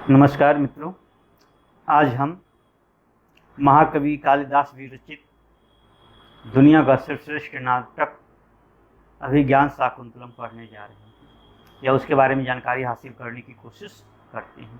नमस्कार मित्रों, आज हम महाकवि कालिदास विरचित दुनिया का सर्वश्रेष्ठ नाटक अभिज्ञान शाकुंतलम पढ़ने जा रहे हैं या उसके बारे में जानकारी हासिल करने की कोशिश करते हैं।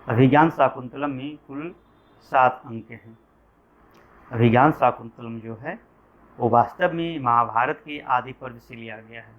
अभिज्ञान शाकुंतलम में कुल 7 अंक हैं। अभिज्ञान शाकुंतलम जो है वो वास्तव में महाभारत के आदि पर्व से लिया गया है।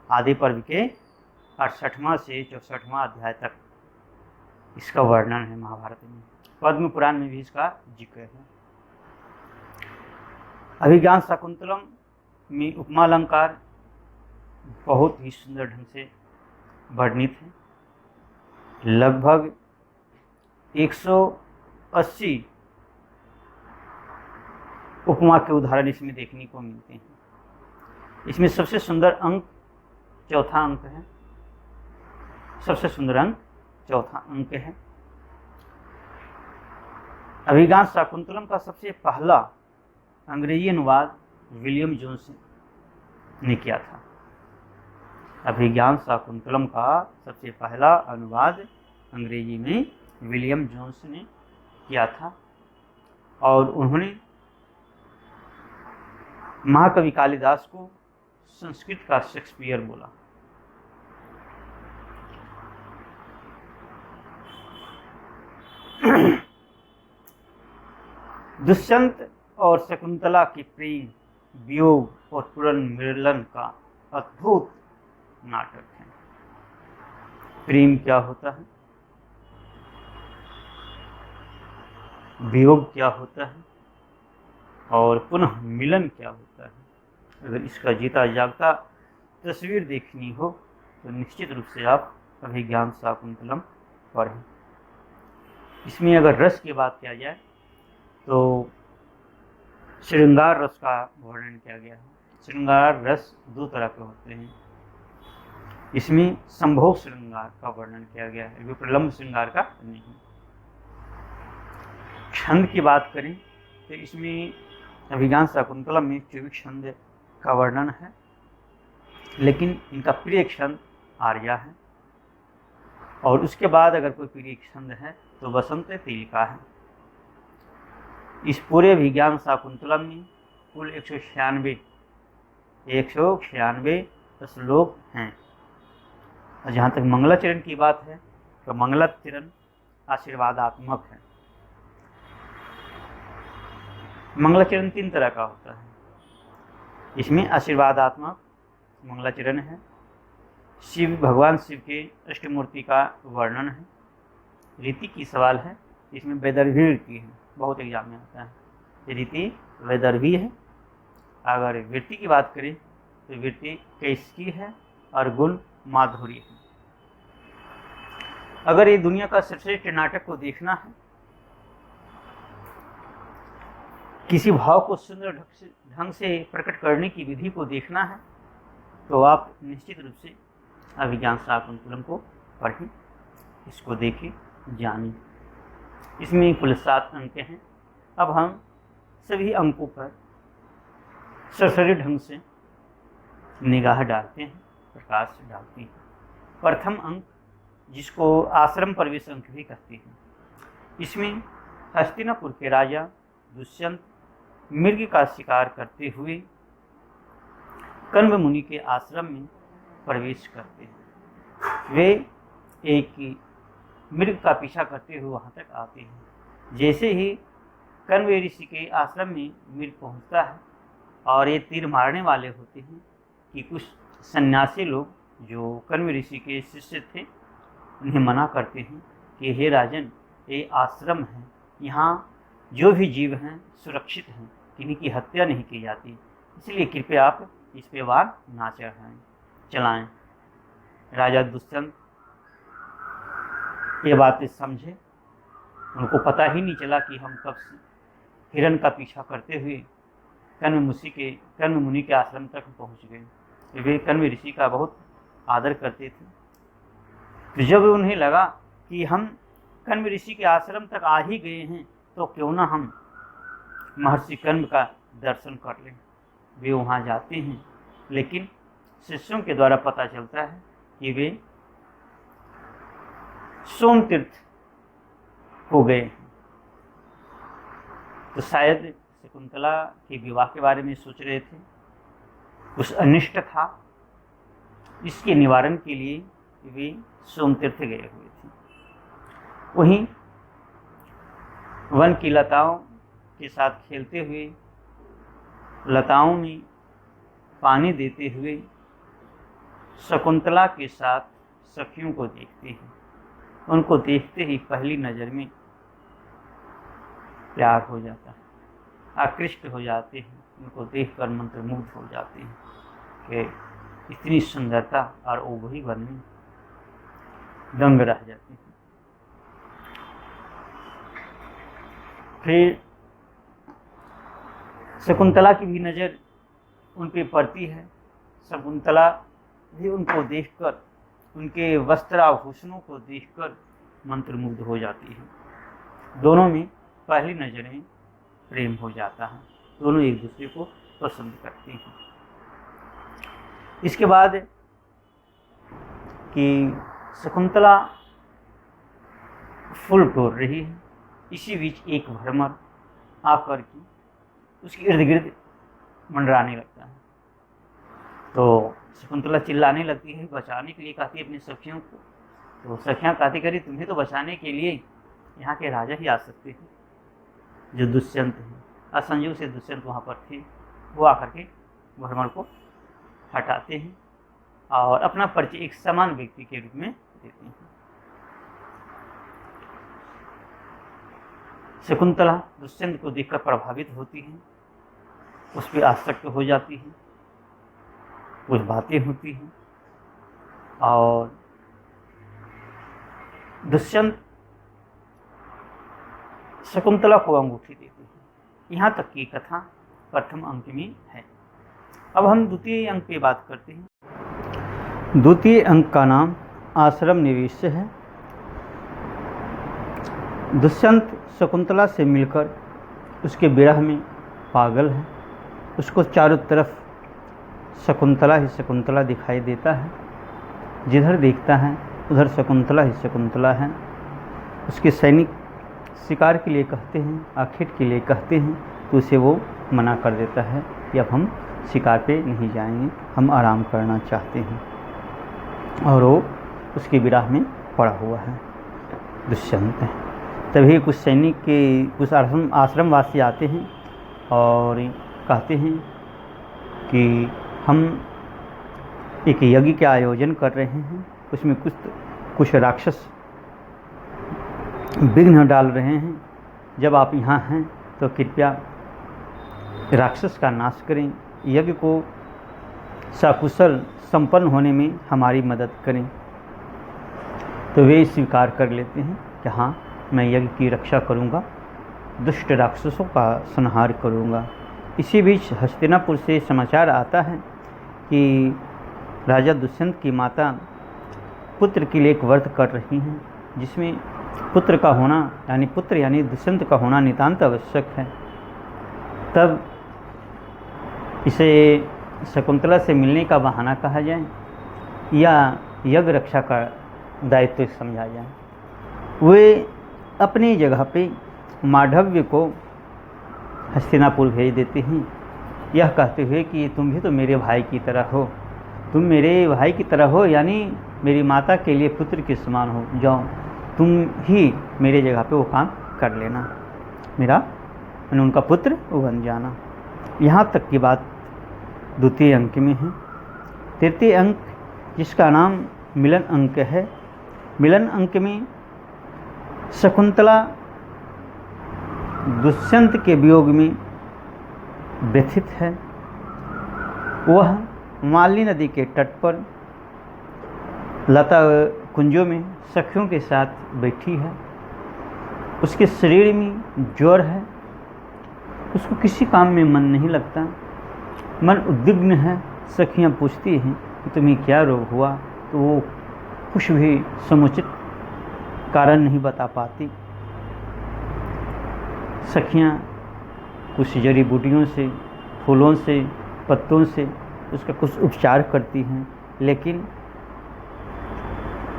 आदि पर्व के 68वां से 64वां अध्याय तक इसका वर्णन है महाभारत में। पद्म पुराण में भी इसका जिक्र है। अभिज्ञान शाकुंतलम में उपमा अलंकार बहुत ही सुंदर ढंग से वर्णित है। लगभग 180 उपमा के उदाहरण इसमें देखने को मिलते हैं। इसमें सबसे सुंदर अंक चौथा अंक है। सबसे सुंदर अंक चौथा अंक है। अभिज्ञान शाकुंतलम का सबसे पहला अंग्रेजी अनुवाद विलियम जोन्स ने किया था। अभिज्ञान शाकुंतलम का सबसे पहला अनुवाद अंग्रेजी में विलियम जोन्स ने किया था और उन्होंने महाकवि कालिदास को संस्कृत का शेक्सपियर बोला। दुष्यंत और शकुंतला के प्रेम, वियोग और पुनर्मिलन का अद्भुत नाटक है। प्रेम क्या होता है, वियोग क्या होता है और पुनः मिलन क्या होता है। अगर इसका जीता जागता तस्वीर देखनी हो तो निश्चित रूप से आप अभिज्ञान शाकुंतलम पढ़ें। इसमें अगर रस की बात किया जाए तो श्रृंगार रस का वर्णन किया गया है। श्रृंगार रस 2 तरह के होते हैं। इसमें संभोग श्रृंगार का वर्णन किया गया है, विप्रलंब श्रृंगार का नहीं। छंद की बात करें तो इसमें अभिज्ञान शाकुंतलम में 24 छंद का वर्णन है, लेकिन इनका प्रिय छंद आर्या है और उसके बाद अगर कोई प्रिय छंद है तो वसंत तिलिका है। इस पूरे अभिज्ञान शाकुंतलम में कुल 196 श्लोक हैं। और जहाँ तक मंगलाचरण की बात है तो मंगलाचरण आशीर्वादात्मक है। मंगलाचरण 3 तरह का होता है। इसमें आशीर्वादात्मक मंगलाचरण है। भगवान शिव के अष्टमूर्ति का वर्णन है। रीति की सवाल है, इसमें वैदर्भी रीति है, बहुत एग्जाम में आता है। रीति वैदर्भी है। अगर वृत्ति की बात करें तो वृत्ति कैसिकी है और गुण माधुरी है। अगर ये दुनिया का सर्वश्रेष्ठ नाटक को देखना है, किसी भाव को सुंदर ढंग से प्रकट करने की विधि को देखना है तो आप निश्चित रूप से अभिज्ञान शाकुंतलम को पढ़ें, इसको देखें, जानें। इसमें कुल 7 अंक हैं। अब हम सभी अंकों पर सरसरी ढंग से निगाह डालते हैं, प्रकाश डालते हैं। प्रथम अंक, जिसको आश्रम प्रवेश अंक भी कहते हैं, इसमें हस्तिनापुर के राजा दुष्यंत मृग का शिकार करते हुए कण्व मुनि के आश्रम में प्रवेश करते हैं। वे एक मृग का पीछा करते हुए वहाँ तक आते हैं। जैसे ही कण्व ऋषि के आश्रम में मृग पहुँचता है और ये तीर मारने वाले होते हैं कि कुछ सन्यासी लोग जो कण्व ऋषि के शिष्य थे उन्हें मना करते हैं कि हे राजन, ये आश्रम है, यहाँ जो भी जीव हैं सुरक्षित हैं, किन्हीं की हत्या नहीं की जाती, इसलिए कृपया आप इस पे वार ना चलाएं। राजा दुष्यंत ये बातें समझे। उनको पता ही नहीं चला कि हम कब से हिरण का पीछा करते हुए कण्व मुनि के आश्रम तक पहुंच गए। वे कण्व ऋषि का बहुत आदर करते थे। तो जब उन्हें लगा कि हम कण्व ऋषि के आश्रम तक आ ही गए हैं तो क्यों ना हम महर्षि कण्व का दर्शन कर लें। वे वहाँ जाते हैं, लेकिन शिष्यों के द्वारा पता चलता है कि वे सोमतीर्थ हो गए। तो शायद शकुंतला के विवाह के बारे में सोच रहे थे, कुछ अनिष्ट था, इसके निवारण के लिए वे सोमतीर्थ गए हुए थे। वहीं वन की लताओं के साथ खेलते हुए, लताओं में पानी देते हुए शकुंतला के साथ सखियों को देखते हैं। उनको देखते ही पहली नज़र में प्यार हो जाता है, आकृष्ट हो जाते हैं, उनको देखकर मंत्रमुग्ध हो जाते हैं कि इतनी सुंदरता, और वो वही वन में दंग रह जाते हैं। फिर शकुंतला की भी नज़र उन पे पड़ती है। शकुंतला भी उनको देखकर, उनके वस्त्राभूषणों को देखकर मंत्रमुग्ध हो जाती है। दोनों में पहली नज़र में प्रेम हो जाता है, दोनों एक दूसरे को पसंद करते हैं। इसके बाद कि शकुंतला फूल तोड़ रही है, इसी बीच एक भ्रमर आकर के उसके इर्द गिर्द मंडराने लगता है। तो शकुंतला चिल्लाने लगती है, बचाने के लिए कहती है अपनी सखियों को। तो सखियाँ कहती करी तुम्हें तो बचाने के लिए यहाँ के राजा ही आ सकते हैं, जो दुष्यंत हैं। असंयोग से दुष्यंत वहाँ पर थे, वो आकर के भ्रमर को हटाते हैं और अपना परिचय एक समान व्यक्ति के रूप में देते हैं। शकुंतला दुष्यंत को देखकर प्रभावित होती है, उस पर आसक्त हो जाती है, कुछ बातें होती हैं और दुष्यंत शकुंतला को अंगूठी देते हैं। यहाँ तक की कथा प्रथम अंक में है। अब हम द्वितीय अंक पे बात करते हैं। द्वितीय अंक का नाम आश्रम निवेश है। दुष्यंत शकुंतला से मिलकर उसके विरह में पागल है। उसको चारों तरफ शकुंतला ही शकुंतला दिखाई देता है, जिधर देखता है उधर शकुंतला ही शकुंतला है। उसके सैनिक शिकार के लिए कहते हैं, आखेट के लिए कहते हैं, तो उसे वो मना कर देता है कि अब हम शिकार पे नहीं जाएंगे, हम आराम करना चाहते हैं। और वो उसके विरह में पड़ा हुआ है दुष्यंत। तभी कुछ सैनिक के कुछ आश्रमवासी आते हैं और कहते हैं कि हम एक यज्ञ के आयोजन कर रहे हैं, उसमें कुछ राक्षस विघ्न डाल रहे हैं। जब आप यहाँ हैं तो कृपया राक्षस का नाश करें, यज्ञ को सकुशल संपन्न होने में हमारी मदद करें। तो वे स्वीकार कर लेते हैं कि हाँ, मैं यज्ञ की रक्षा करूँगा, दुष्ट राक्षसों का संहार करूँगा। इसी बीच हस्तिनापुर से समाचार आता है कि राजा दुष्यंत की माता पुत्र के लिए एक व्रत कर रही हैं, जिसमें पुत्र का होना यानी दुष्यंत का होना नितांत आवश्यक है। तब इसे शकुंतला से मिलने का बहाना कहा जाए या यज्ञ रक्षा का दायित्व समझा जाए। वे अपनी जगह पे माधव्य को हस्तिनापुर भेज देते हैं, यह कहते हुए कि तुम भी तो मेरे भाई की तरह हो, तुम मेरे भाई की तरह हो, यानी मेरी माता के लिए पुत्र के समान हो, जाओ तुम ही मेरे जगह पे वो काम कर लेना, मेरा उनका पुत्र बन जाना। यहाँ तक की बात द्वितीय अंक में है। तृतीय अंक, जिसका नाम मिलन अंक है, मिलन अंक में शकुंतला दुष्यंत के वियोग में व्यथित है। वह मालिनी नदी के तट पर लता कुंजों में सखियों के साथ बैठी है। उसके शरीर में ज्वर है, उसको किसी काम में मन नहीं लगता, मन उद्विग्न है। सखियां पूछती हैं कि तुम्हें क्या रोग हुआ, तो वो कुछ भी समुचित कारण नहीं बता पाती। सखियां कुछ जड़ी बूटियों से, फूलों से, पत्तों से उसका कुछ उपचार करती हैं, लेकिन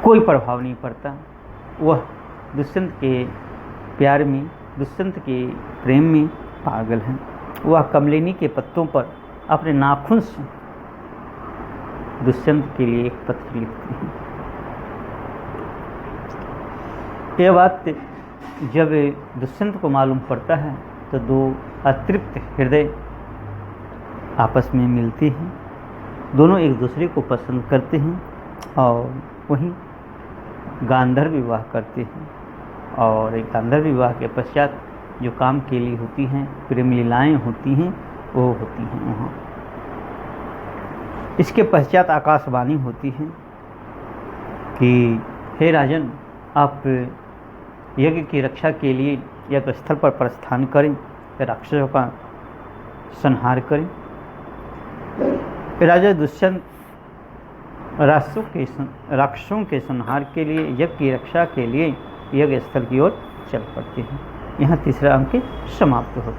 कोई प्रभाव नहीं पड़ता। वह दुष्यंत के प्यार में, दुष्यंत के प्रेम में पागल हैं। वह कमलिनी के पत्तों पर अपने नाखून से दुष्यंत के लिए एक पत्र लिखते हैं। यह बात जब दुष्यंत को मालूम पड़ता है तो दो अतृप्त हृदय आपस में मिलते हैं। दोनों एक दूसरे को पसंद करते हैं और वहीं गांधर्व विवाह करते हैं। और एक गांधर्व विवाह के पश्चात जो काम के लिए होती हैं, प्रेम लीलाएँ होती हैं, वो होती हैं वहाँ। इसके पश्चात आकाशवाणी होती है कि हे राजन, आप यज्ञ की रक्षा के लिए यज्ञ स्थल पर प्रस्थान करें, राक्षसों का संहार करें। राजा दुष्यंत राक्षसों के संहार के लिए, यज्ञ की रक्षा के लिए यज्ञ स्थल की ओर चल पड़ते हैं। यहाँ तीसरा अंक समाप्त होता है।